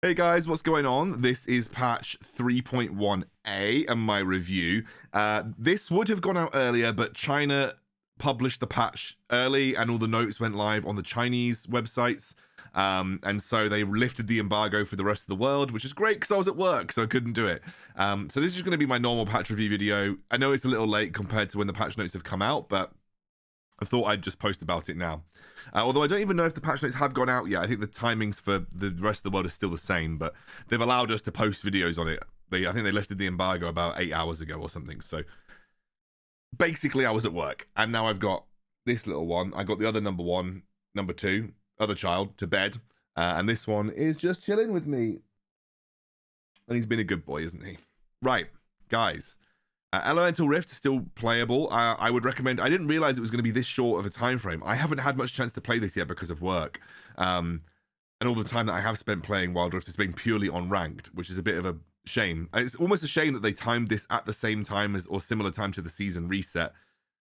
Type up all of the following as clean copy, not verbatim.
Hey guys, what's going on? This is patch 3.1a and my review. This would have gone out earlier, but China published the patch early and all the notes went live on the Chinese websites. And so they lifted the embargo for the rest of the world, which is great because I was at work, so I couldn't do it. So this is going to be my normal patch review video. I know it's a little late compared to when the patch notes have come out, but I thought I'd just post about it now. Although I don't even know if the patch notes have gone out yet. I think the timings for the rest of the world are still the same, but they've allowed us to post videos on it. I think they lifted the embargo about 8 hours ago or something. So basically I was at work and now I've got this little one. I got the other number one, number two, other child to bed. And this one is just chilling with me. And he's been a good boy, isn't he? Right, guys. Elemental Rift is still playable. I would recommend. I didn't realize it was going to be this short of a time frame. I haven't had much chance to play this yet because of work, and all the time that I have spent playing wildrift has been purely on ranked, which is a bit of a shame. It's almost a shame that they timed this at the same time as or similar time to the season reset,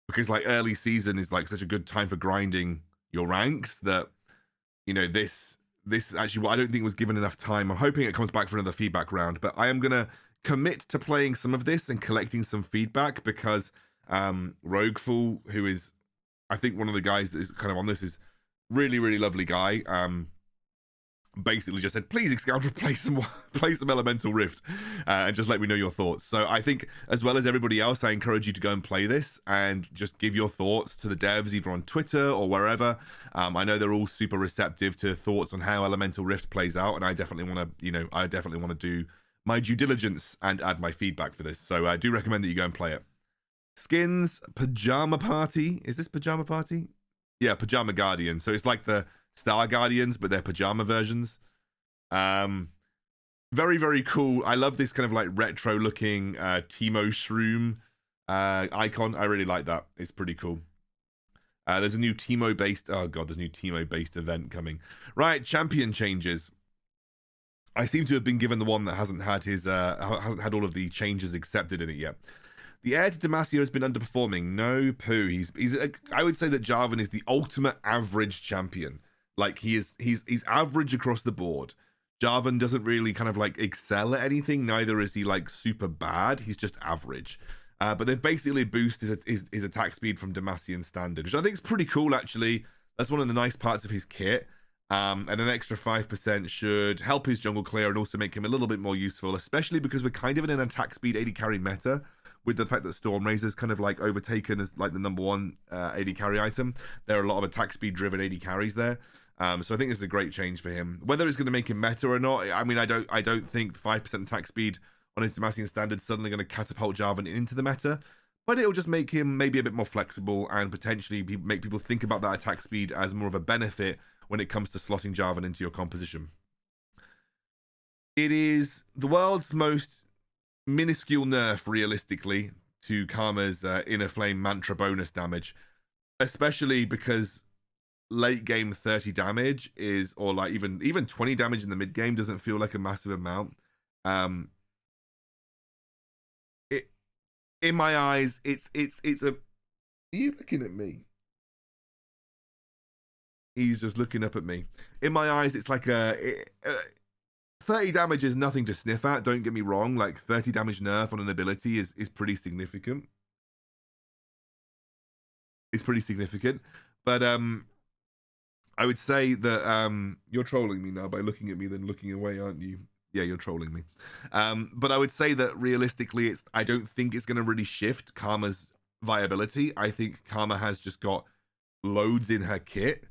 because like early season is like such a good time for grinding your ranks that this actually what I don't think was given enough time. I'm hoping it comes back for another feedback round, but I am gonna commit to playing some of this and collecting some feedback because Rogueful, who is I think one of the guys that is kind of on this, is really lovely guy. Basically just said, please Excoundrel, play some Elemental Rift and just let me know your thoughts. So I think as well as everybody else, I encourage you to go and play this and just give your thoughts to the devs either on Twitter or wherever. I know they're all super receptive to thoughts on how Elemental Rift plays out, and I definitely want to do my due diligence and add my feedback for this. So I do recommend that you go and play it. Skins, Pajama Party. Is this Pajama Party? Yeah, Pajama Guardian. So it's like the Star Guardians, but they're pajama versions. Very cool. I love this kind of like retro looking Teemo Shroom icon. I really like that. It's pretty cool. There's a new Teemo based event coming. Right, champion changes. I seem to have been given the one that hasn't had all of the changes accepted in it yet. The heir to Demacia has been underperforming. No poo. I would say that Jarvan is the ultimate average champion. Like he's average across the board. Jarvan doesn't really kind of like excel at anything. Neither is he like super bad. He's just average. But they've basically boosted his attack speed from Demacian standard, which I think is pretty cool actually. That's one of the nice parts of his kit. And an extra 5% should help his jungle clear and also make him a little bit more useful, especially because we're kind of in an attack speed AD carry meta, with the fact that Stormrazor's kind of like overtaken as like the number one AD carry item. There are a lot of attack speed driven AD carries there. So I think this is a great change for him. Whether it's going to make him meta or not, I mean, I don't think 5% attack speed on his Demacian standard is suddenly going to catapult Jarvan into the meta, but it'll just make him maybe a bit more flexible and potentially make people think about that attack speed as more of a benefit when it comes to slotting Jarvan into your composition. It is the world's most minuscule nerf, realistically, to Karma's Inner Flame Mantra bonus damage, especially because late game 30 damage is, or like even 20 damage in the mid game doesn't feel like a massive amount. In my eyes, it's a. Are you looking at me? He's just looking up at me. In my eyes, it's like 30 damage is nothing to sniff at. Don't get me wrong. Like 30 damage nerf on an ability is pretty significant. It's pretty significant, but I would say that you're trolling me now by looking at me then looking away, aren't you? Yeah, you're trolling me. But I would say that realistically, I don't think it's going to really shift Karma's viability. I think Karma has just got loads in her kit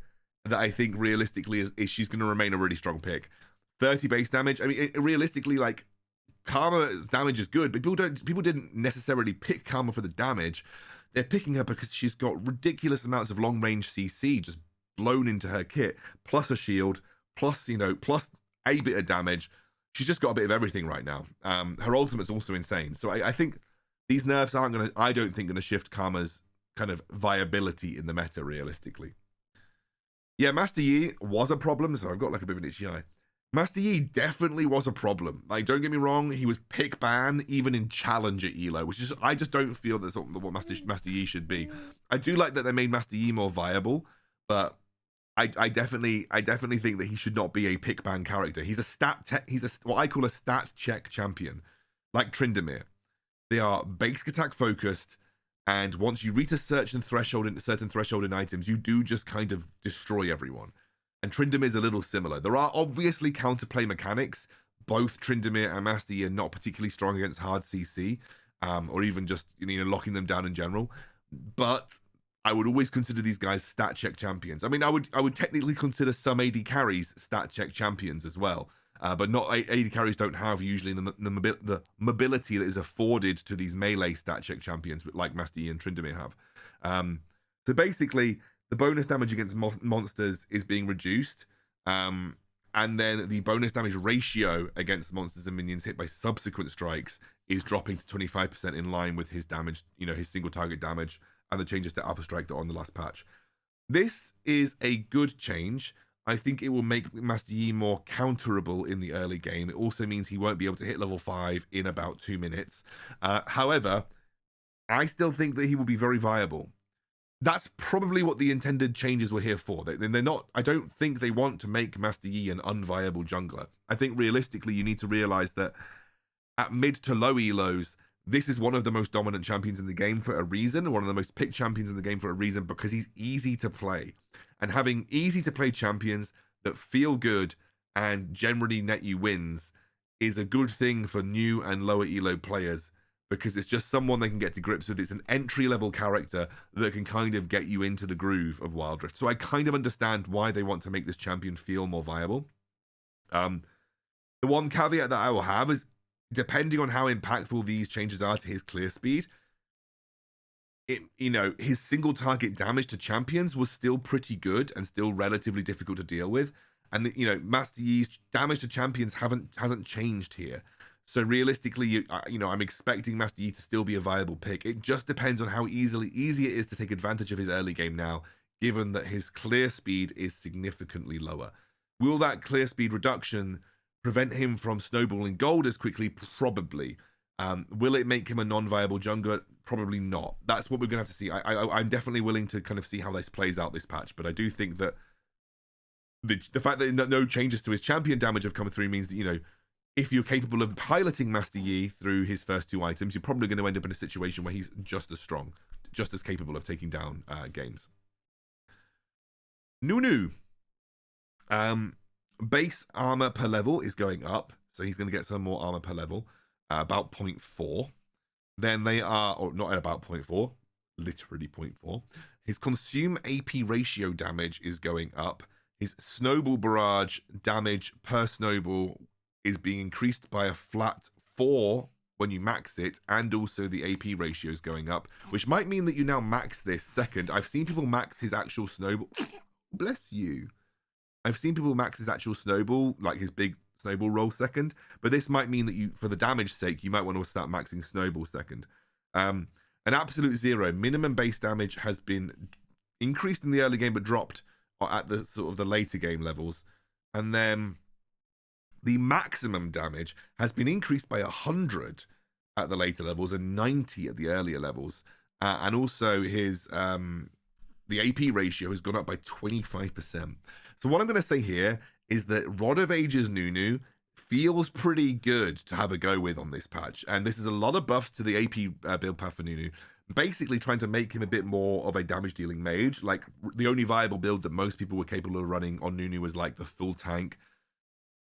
that I think realistically is she's going to remain a really strong pick. 30 base damage. I mean, realistically, like Karma's damage is good, but people didn't necessarily pick Karma for the damage. They're picking her because she's got ridiculous amounts of long range CC just blown into her kit, plus a shield, plus plus a bit of damage. She's just got a bit of everything right now. Her ultimate's also insane. So I think these nerfs I don't think gonna shift Karma's kind of viability in the meta realistically. Yeah, Master Yi was a problem, so I've got like a bit of an itchy eye. Master Yi definitely was a problem. Like, don't get me wrong, he was pick ban even in Challenger Elo, which is, I just don't feel that's what Master Yi should be. I do like that they made Master Yi more viable, but I definitely think that he should not be a pick ban character. He's a what I call a stat check champion, like Tryndamere. They are basic attack focused, and once you reach a certain threshold in items, you do just kind of destroy everyone. And Tryndamere is a little similar. There are obviously counterplay mechanics. Both Tryndamere and Master Yi are not particularly strong against hard CC, or even just locking them down in general. But I would always consider these guys stat check champions. I mean, I would technically consider some AD carries stat check champions as well. But not AD carries don't have usually the mobility that is afforded to these melee stat check champions, like Master Yi and Tryndamere have. So basically, the bonus damage against monsters is being reduced, and then the bonus damage ratio against monsters and minions hit by subsequent strikes is dropping to 25% in line with his damage, his single target damage, and the changes to Alpha Strike that are on the last patch. This is a good change. I think it will make Master Yi more counterable in the early game. It also means he won't be able to hit level 5 in about 2 minutes. However, I still think that he will be very viable. That's probably what the intended changes were here for. They're not. I don't think they want to make Master Yi an unviable jungler. I think realistically, you need to realize that at mid to low elos, this is one of the most dominant champions in the game for a reason, one of the most picked champions in the game for a reason, because he's easy to play. And having easy to play champions that feel good and generally net you wins is a good thing for new and lower elo players, because it's just someone they can get to grips with. It's an entry-level character that can kind of get you into the groove of wildrift. So I kind of understand why they want to make this champion feel more viable. The one caveat that I will have is, depending on how impactful these changes are to his clear speed, his single target damage to champions was still pretty good and still relatively difficult to deal with. And Master Yi's damage to champions hasn't changed here. So realistically, I'm expecting Master Yi to still be a viable pick. It just depends on how easy it is to take advantage of his early game now, given that his clear speed is significantly lower. Will that clear speed reduction prevent him from snowballing gold as quickly? Probably. Will it make him a non-viable jungler? Probably not. That's what we're going to have to see. I'm definitely willing to kind of see how this plays out this patch, but I do think that the fact that no changes to his champion damage have come through means that, if you're capable of piloting Master Yi through his first 2 items, you're probably going to end up in a situation where he's just as strong, just as capable of taking down games. Nunu. Base armor per level is going up, so he's going to get some more armor per level, about 0.4. Then they are, or not at about 0.4, literally 0.4. His consume AP ratio damage is going up. His snowball barrage damage per snowball is being increased by a flat 4 when you max it, and also the AP ratio is going up, which might mean that you now max this second. I've seen people max his actual snowball. Bless you. I've seen people max his actual snowball, like his big snowball roll second, but this might mean that for the damage sake, you might want to start maxing snowball second. An absolute 0 minimum base damage has been increased in the early game, but dropped at the sort of the later game levels. And then the maximum damage has been increased by 100 at the later levels and 90 at the earlier levels. And also his the AP ratio has gone up by 25%. So what I'm going to say here is that Rod of Ages Nunu feels pretty good to have a go with on this patch. And this is a lot of buffs to the AP build path for Nunu, basically trying to make him a bit more of a damage dealing mage. Like, the only viable build that most people were capable of running on Nunu was like the full tank.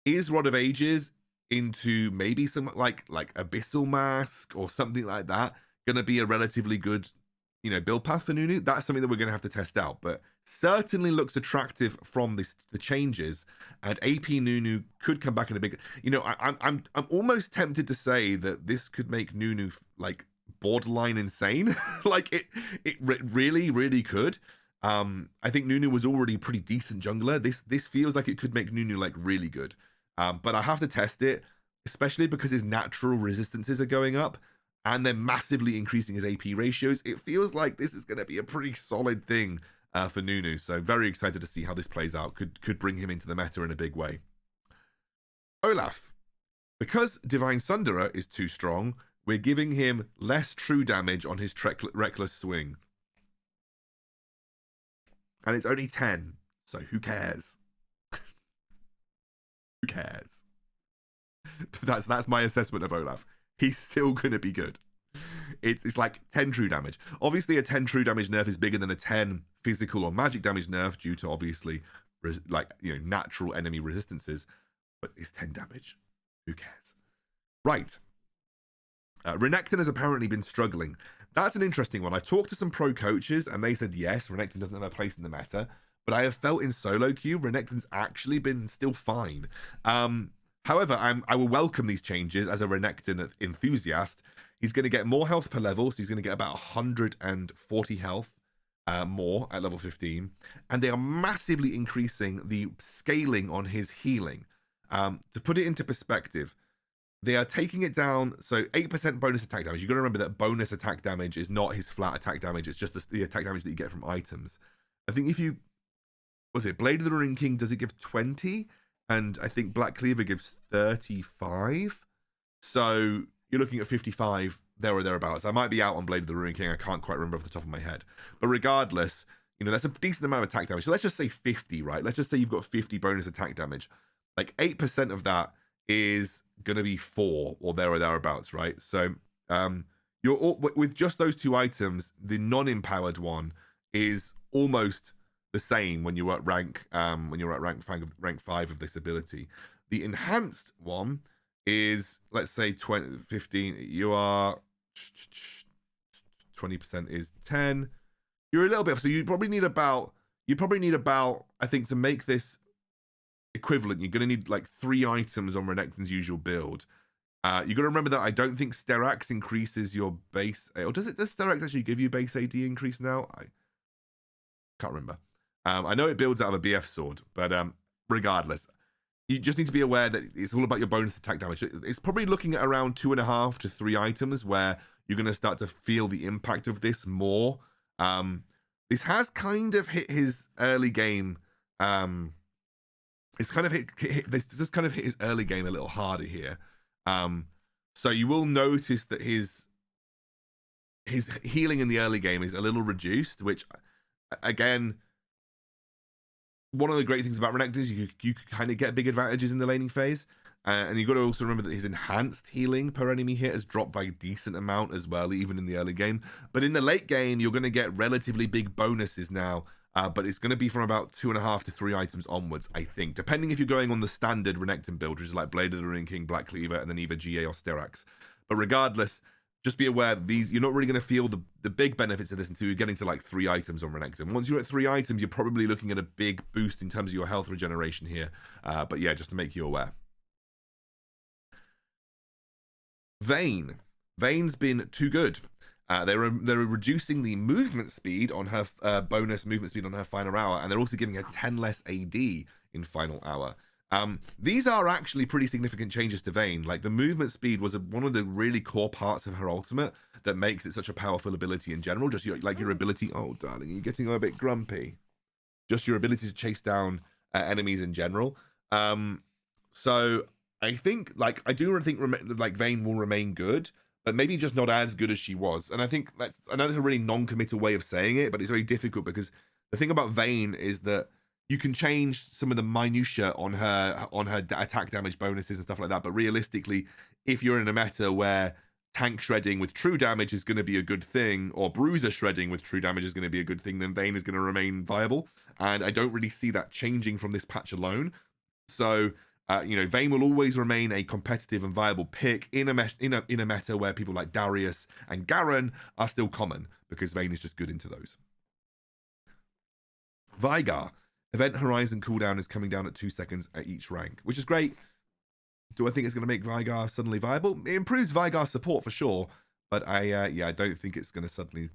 Is Rod of Ages into maybe some like Abyssal Mask or something like that gonna be a relatively good build path for Nunu? That's something that we're gonna have to test out, but certainly looks attractive from the changes. And AP Nunu could come back in a big, I'm almost tempted to say that this could make Nunu like borderline insane. Like it really could. I think Nunu was already pretty decent jungler. This feels like it could make Nunu like really good. But I have to test it, especially because his natural resistances are going up and they're massively increasing his AP ratios. It feels like this is going to be a pretty solid thing for Nunu. So very excited to see how this plays out. Could bring him into the meta in a big way. Olaf. Because Divine Sunderer is too strong, we're giving him less true damage on his Reckless Swing. And it's only 10. So who cares? Who cares? That's my assessment of Olaf. He's still going to be good. It's like 10 true damage. Obviously, a 10 true damage nerf is bigger than a 10 physical or magic damage nerf due to obviously natural enemy resistances. But it's 10 damage. Who cares? Right. Renekton has apparently been struggling. That's an interesting one. I talked to some pro coaches and they said yes, Renekton doesn't have a place in the meta. But I have felt in solo queue, Renekton's actually been still fine. However, I will welcome these changes as a Renekton enthusiast. He's going to get more health per level, so he's going to get about 140 health more at level 15. And they are massively increasing the scaling on his healing. To put it into perspective, they are taking it down, so 8% bonus attack damage. You've got to remember that bonus attack damage is not his flat attack damage, it's just the attack damage that you get from items. I think if you... Was it Blade of the Ruined King, does it give 20? And I think Black Cleaver gives 35. So you're looking at 55 there or thereabouts. I might be out on Blade of the Ruined King. I can't quite remember off the top of my head. But regardless, that's a decent amount of attack damage. So let's just say 50, right? Let's just say you've got 50 bonus attack damage. Like 8% of that is going to be 4 or there or thereabouts, right? So you're with just those two items, the non-empowered one is almost the same when you're at rank rank 5 of this ability. The enhanced one is, let's say 15, you are 20% is 10. You're a little bit, so you probably need about I think to make this equivalent, you're going to need like 3 items on Renekton's usual build. You got to remember that I don't think Sterax increases your base, or does Sterax actually give you base AD increase now? I can't remember. I know it builds out of a BF sword, but regardless, you just need to be aware that it's all about your bonus attack damage. It's probably looking at around 2.5 to 3 items where you're going to start to feel the impact of this more. This has kind of hit his early game. It's kind of this just kind of hit his early game a little harder here. So you will notice that his healing in the early game is a little reduced, which again, one of the great things about Renekton is you could kind of get big advantages in the laning phase. And you've got to also remember that his enhanced healing per enemy hit has dropped by a decent amount as well, even in the early game. But in the late game, you're going to get relatively big bonuses now. But it's going to be from about 2.5 to 3 items onwards, I think. Depending if you're going on the standard Renekton build, which is like Blade of the Ruined King, Black Cleaver, and then either GA or Sterax. But regardless, just be aware you're not really going to feel the big benefits of this until you're getting to like 3 items on Renekton. Once you're at 3 items, you're probably looking at a big boost in terms of your health regeneration here. But yeah, just to make you aware. Vayne's been too good. They're reducing the movement speed on her bonus movement speed on her final hour, and they're also giving her 10 less AD in final hour. These are actually pretty significant changes to Vayne. Like, the movement speed was one of the really core parts of her ultimate that makes it such a powerful ability in general. Just your ability. Oh, darling, you're getting a bit grumpy. Just your ability to chase down enemies in general. So I think, I do think Vayne will remain good, but maybe just not as good as she was. And I think I know that's a really non-committal way of saying it, but it's very difficult because the thing about Vayne is that you can change some of the minutiae on her attack damage bonuses and stuff like that. But realistically, if you're in a meta where tank shredding with true damage is going to be a good thing, or bruiser shredding with true damage is going to be a good thing, then Vayne is going to remain viable. And I don't really see that changing from this patch alone. So Vayne will always remain a competitive and viable pick in a meta where people like Darius and Garen are still common, because Vayne is just good into those. Veigar. Event Horizon cooldown is coming down at 2 seconds at each rank, which is great. Do I think it's going to make Veigar suddenly viable? It improves Veigar's support for sure, but I don't think it's going to suddenly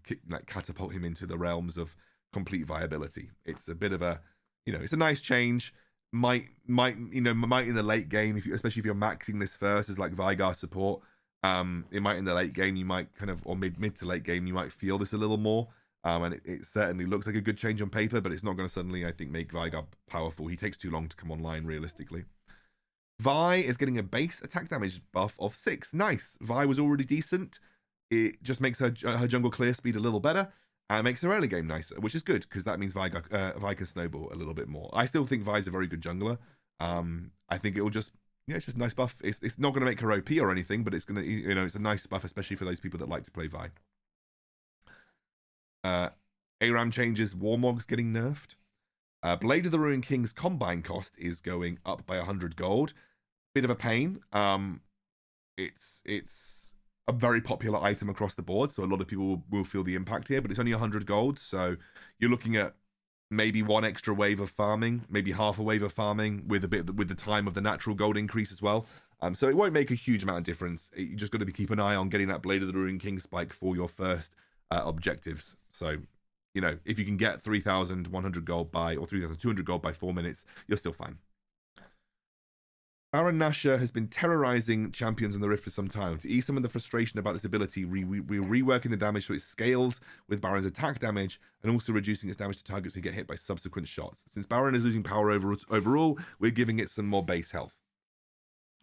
catapult him into the realms of complete viability. It's a bit of a, it's a nice change. Might in the late game, especially if you're maxing this first as like Veigar support, it might in the late game, you might or mid to late game, you might feel this a little more. And it certainly looks like a good change on paper, but it's not going to suddenly, I think, make Veigar powerful. He takes too long to come online, realistically. Vi is getting a base attack damage buff of 6. Nice. Vi was already decent. It just makes her jungle clear speed a little better. and makes the early game nicer, which is good because that means Vi can snowball a little bit more. I still think Vi's a very good jungler. I think it will just, yeah, it's just a nice buff. It's not going to make her OP or anything, but it's going to, you know, it's a nice buff, especially for those people that like to play Vi. Aram Changes, Warmog's getting nerfed. Blade of the Ruined King's combine cost is going up by 100 gold. Bit of a pain. It's a very popular item across the board, so a lot of people will feel the impact here, but it's only 100 gold, so you're looking at maybe one extra wave of farming, maybe half a wave of farming with the time of the natural gold increase as well. So it won't make a huge amount of difference. You just got to keep an eye on getting that Blade of the Ruined King spike for your first objectives. So, you know, if you can get 3,100 gold by, or 3,200 gold by 4 minutes, you're still fine. Baron Nasha has been terrorizing champions on the Rift for some time. To ease some of the frustration about this ability, we're reworking the damage so it scales with Baron's attack damage and also reducing its damage to targets who get hit by subsequent shots. Since Baron is losing power overall, we're giving it some more base health.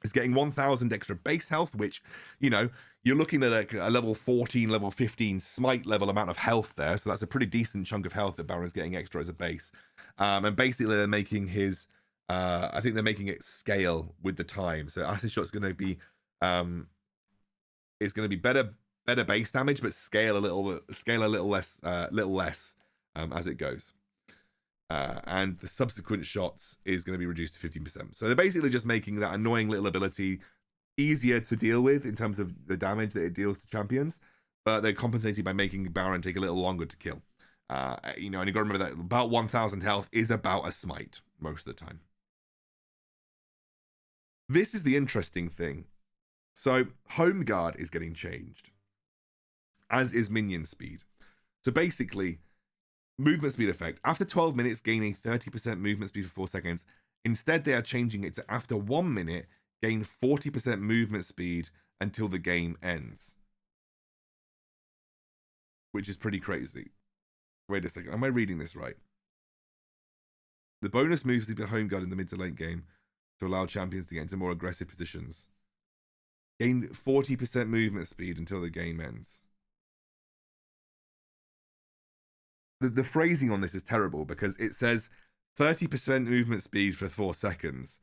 It's getting 1,000 extra base health, which, you know, you're looking at a level 14, level 15 smite level amount of health there. So that's a pretty decent chunk of health that Baron's getting extra as a base. And basically they're making his... I think they're making it scale with the time. So acid shot's going to be, it's going to be better base damage, but scale a little less as it goes. And the subsequent shots is going to be reduced to 15%. So they're basically just making that annoying little ability easier to deal with in terms of the damage that it deals to champions, but they're compensating by making Baron take a little longer to kill. You know, and you got to remember that about 1,000 health is about a smite most of the time. This is the interesting thing. So Home Guard is getting changed, as is minion speed. So basically, movement speed effect. After 12 minutes, gain a 30% movement speed for 4 seconds. Instead, they are changing it to after 1 minute, gain 40% movement speed until the game ends. Which is pretty crazy. Wait a second, am I reading this right? The bonus moves to Home Guard in the mid to late game to allow champions to get into more aggressive positions. Gain 40% movement speed until the game ends. The phrasing on this is terrible because it says 30% movement speed for 4 seconds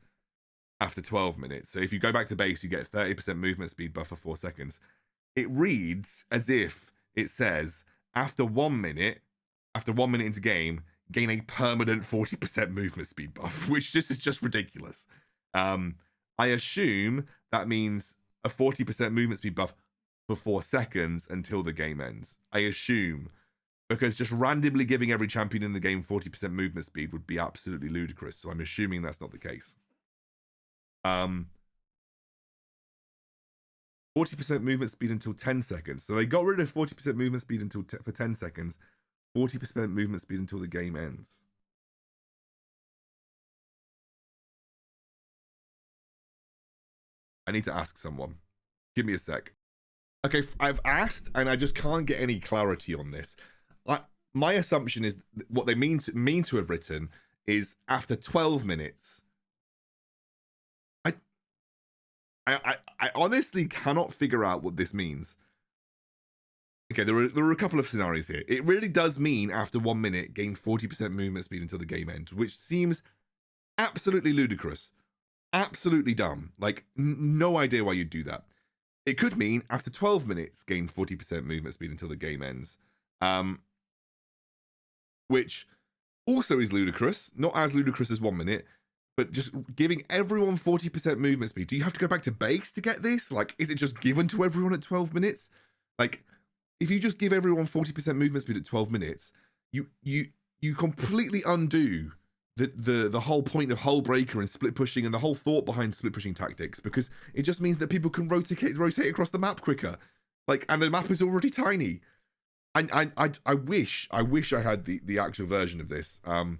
after 12 minutes. So if you go back to base, you get 30% movement speed buff for 4 seconds. It reads as if it says after 1 minute into game, gain a permanent 40% movement speed buff, which is just ridiculous. I assume that means a 40% movement speed buff for 4 seconds until the game ends. I assume, because just randomly giving every champion in the game 40% movement speed would be absolutely ludicrous. So I'm assuming that's not the case. 40% movement speed until 10 seconds. So they got rid of 40% movement speed for 10 seconds. 40% movement speed until the game ends. I need to ask someone. Give me a sec. Okay, I've asked, and I just can't get any clarity on this. My assumption is what they mean to have written is after 12 minutes. I honestly cannot figure out what this means. Okay, there are a couple of scenarios here. It really does mean after 1 minute, gain 40% movement speed until the game ends, which seems absolutely ludicrous. Absolutely dumb. Like, no idea why you'd do that. It could mean after 12 minutes, gain 40% movement speed until the game ends. Which also is ludicrous. Not as ludicrous as 1 minute, but just giving everyone 40% movement speed. Do you have to go back to base to get this? Like, is it just given to everyone at 12 minutes? Like, if you just give everyone 40% movement speed at 12 minutes, you completely undo the whole point of hull breaker and split pushing and the whole thought behind split pushing tactics, because it just means that people can rotate across the map quicker. Like, and the map is already tiny. I wish I had the actual version of this. I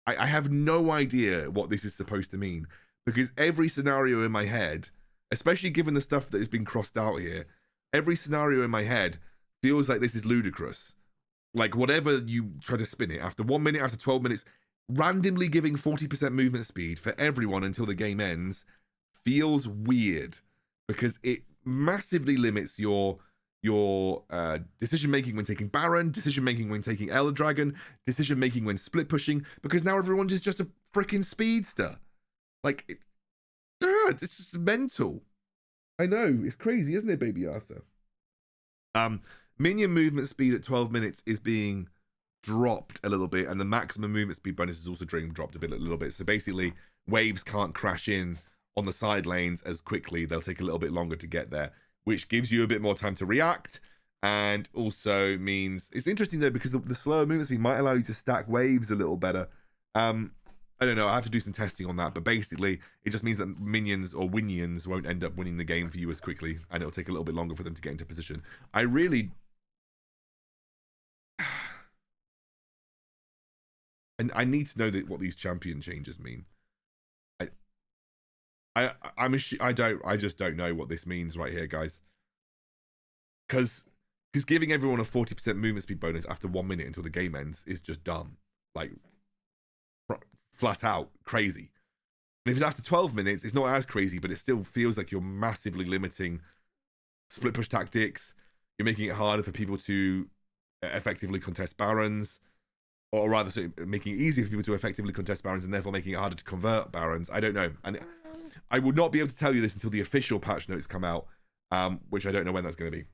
have no idea what this is supposed to mean, because every scenario in my head, especially given the stuff that has been crossed out here, every scenario in my head feels like this is ludicrous. Like, whatever you try to spin it, after 1 minute, after 12 minutes, randomly giving 40% movement speed for everyone until the game ends feels weird, because it massively limits your your decision making when taking Baron, decision making when taking Elder Dragon, decision making when split pushing, because now everyone is just a freaking speedster. Like, it's just mental. I know, it's crazy, isn't it, baby Arthur? Minion movement speed at 12 minutes is being dropped a little bit, and the maximum movement speed bonus is also dropped a little bit. So basically, waves can't crash in on the side lanes as quickly. They'll take a little bit longer to get there, which gives you a bit more time to react, and also means it's interesting though, because the slower movement speed might allow you to stack waves a little better. I don't know, I have to do some testing on that, but basically it just means that minions or winions won't end up winning the game for you as quickly, and it'll take a little bit longer for them to get into position. I really and I need to know what these champion changes mean. I just don't know what this means right here, guys. Because giving everyone a 40% movement speed bonus after 1 minute until the game ends is just dumb. Like, flat out crazy. And if it's after 12 minutes, it's not as crazy, but it still feels like you're massively limiting split push tactics. You're making it harder for people to effectively contest barons, or rather, so making it easier for people to effectively contest barons, and therefore making it harder to convert barons. I don't know, and I would not be able to tell you this until the official patch notes come out, which I don't know when that's going to be.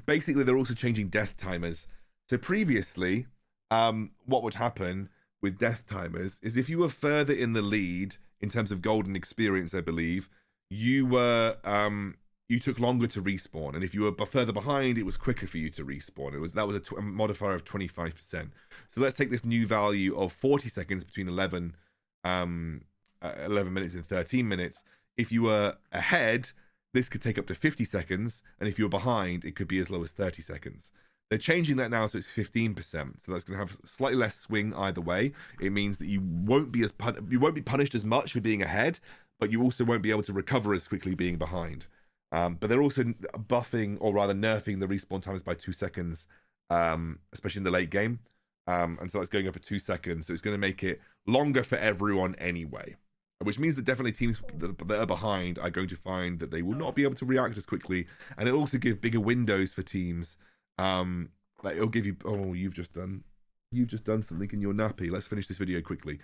Basically, they're also changing death timers. So previously, what would happen with death timers is if you were further in the lead in terms of golden experience, I believe, you were you took longer to respawn, and if you were further behind, it was quicker for you to respawn. That was a modifier of 25%. So let's take this new value of 40 seconds between 11 minutes and 13 minutes. If you were ahead, this could take up to 50 seconds, and if you're behind, it could be as low as 30 seconds. They're changing that now, so it's 15%. So that's going to have slightly less swing either way. It means that you won't be punished as much for being ahead, but you also won't be able to recover as quickly being behind. But they're also buffing, or rather nerfing, the respawn times by 2 seconds, especially in the late game. And so that's going up at 2 seconds. So it's going to make it longer for everyone anyway. Which means that definitely teams that are behind are going to find that they will not be able to react as quickly. And it'll also give bigger windows for teams. Like it'll give you, oh, you've just done something in your nappy. Let's finish this video quickly.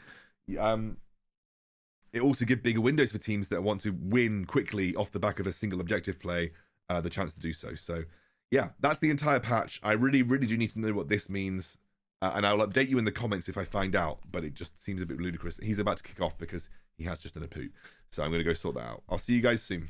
It also gives bigger windows for teams that want to win quickly off the back of a single objective play, the chance to do so. So yeah, that's the entire patch. I really, really do need to know what this means. And I'll update you in the comments if I find out, but it just seems a bit ludicrous. He's about to kick off because he has just done a poo. So I'm going to go sort that out. I'll see you guys soon.